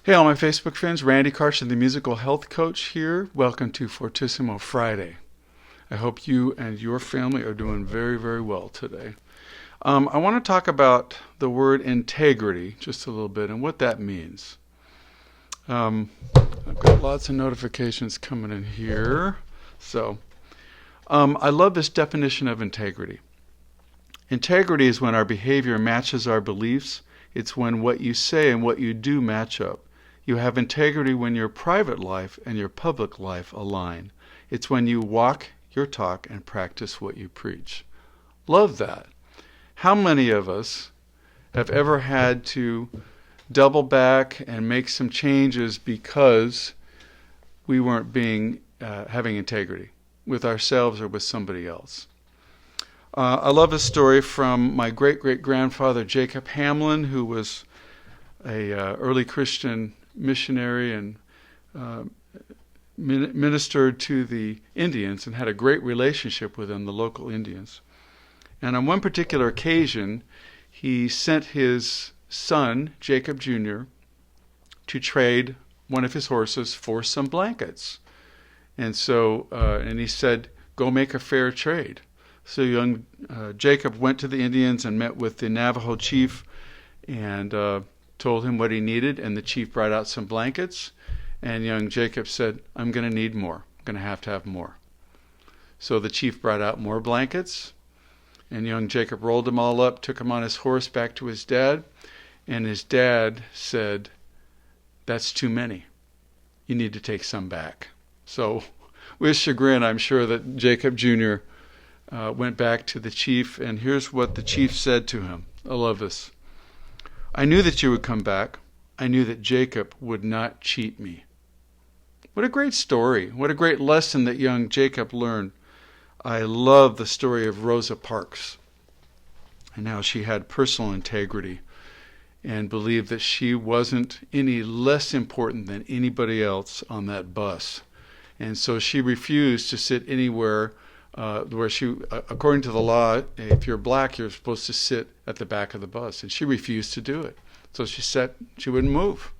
Hey, all my Facebook friends, Randy Carson, the musical health coach here. Welcome to Fortissimo Friday. I hope you and your family are doing very, very well today. I want to talk about the word integrity just a little bit and what that means. I've got lots of notifications coming in here. I love this definition of integrity. Integrity is when our behavior matches our beliefs. It's when what you say and what you do match up. You have integrity when your private life and your public life align. It's when you walk your talk and practice what you preach. Love that. How many of us have ever had to double back and make some changes because we weren't having integrity with ourselves or with somebody else? I love a story from my great-great-grandfather Jacob Hamlin, who was a early Christian missionary and ministered to the Indians and had a great relationship with them, the local Indians. And on one particular occasion, he sent his son, Jacob Jr., to trade one of his horses for some blankets. And he said, go make a fair trade. So young Jacob went to the Indians and met with the Navajo chief and told him what he needed, and the chief brought out some blankets, and young Jacob said, I'm going to need more. I'm going to have more. So the chief brought out more blankets, and young Jacob rolled them all up, took them on his horse back to his dad, and his dad said, that's too many. You need to take some back. So with chagrin, I'm sure that Jacob Jr. Went back to the chief, and here's what the chief said to him. I love this. I knew that you would come back. I knew that Jacob would not cheat me. What a great story. What a great lesson that young Jacob learned. I love the story of Rosa Parks and how she had personal integrity and believed that she wasn't any less important than anybody else on that bus. And so she refused to sit anywhere where according to the law, if you're black, you're supposed to sit at the back of the bus. And she refused to do it. So she wouldn't move.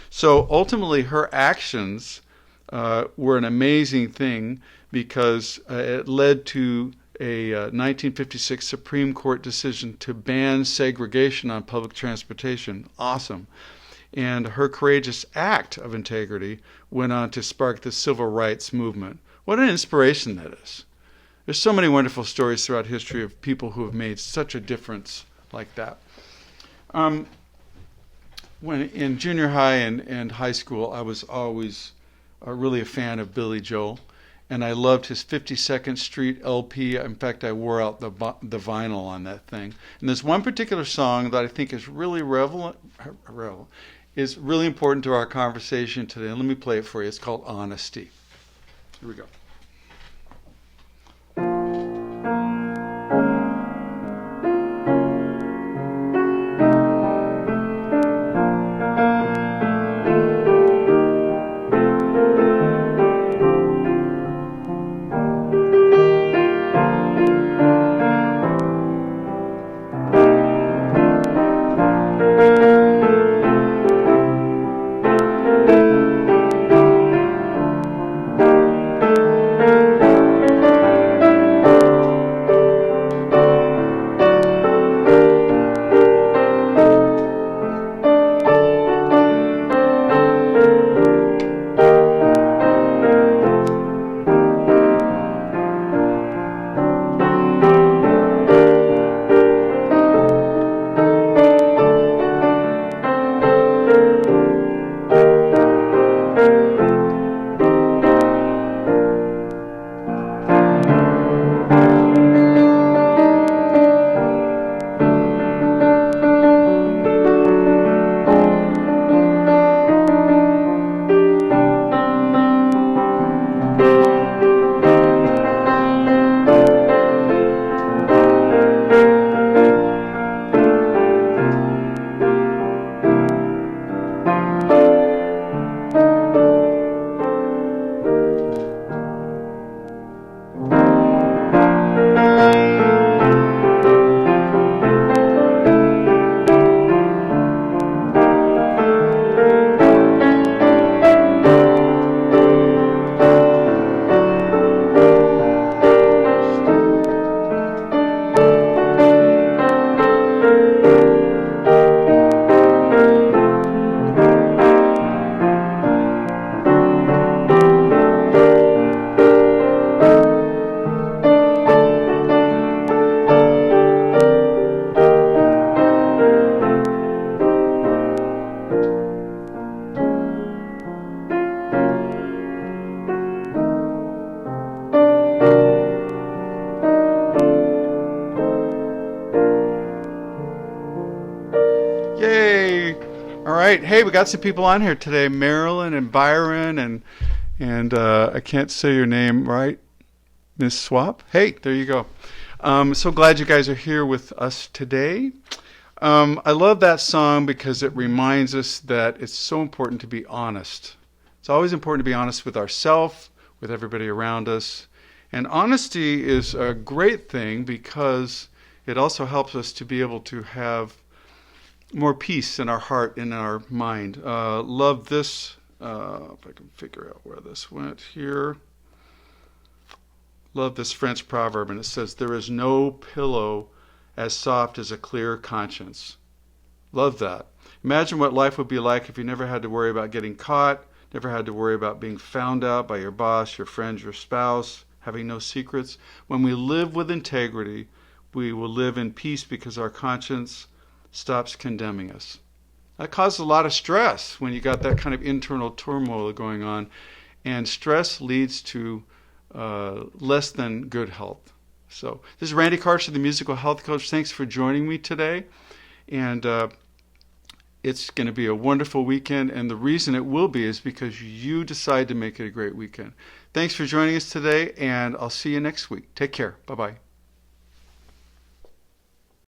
So ultimately, her actions were an amazing thing because it led to a 1956 Supreme Court decision to ban segregation on public transportation. Awesome. And her courageous act of integrity went on to spark the civil rights movement. What an inspiration that is. There's so many wonderful stories throughout history of people who have made such a difference like that. When in junior high and high school, I was always really a fan of Billy Joel, and I loved his 52nd Street LP. In fact, I wore out the vinyl on that thing. And there's one particular song that I think is really is really important to our conversation today. And let me play it for you. It's called Honesty. Here we go. All right. Hey, we got some people on here today. Marilyn and Byron and I can't say your name right. Miss Swap. Hey, there you go. So glad you guys are here with us today. I love that song because it reminds us that it's so important to be honest. It's always important to be honest with ourselves, with everybody around us. And honesty is a great thing because it also helps us to be able to have more peace in our heart and in our mind. Love this. If I can figure out where this went here. Love this French proverb, and it says, "There is no pillow as soft as a clear conscience." Love that. Imagine what life would be like if you never had to worry about getting caught, never had to worry about being found out by your boss, your friends, your spouse, having no secrets. When we live with integrity, we will live in peace because our conscience stops condemning us. That causes a lot of stress when you got that kind of internal turmoil going on, and stress leads to less than good health. So this is Randy Carson, the musical health coach. Thanks for joining me today, and it's going to be a wonderful weekend, and the reason it will be is because you decide to make it a great weekend. Thanks for joining us today, and I'll see you next week. Take care. Bye-bye.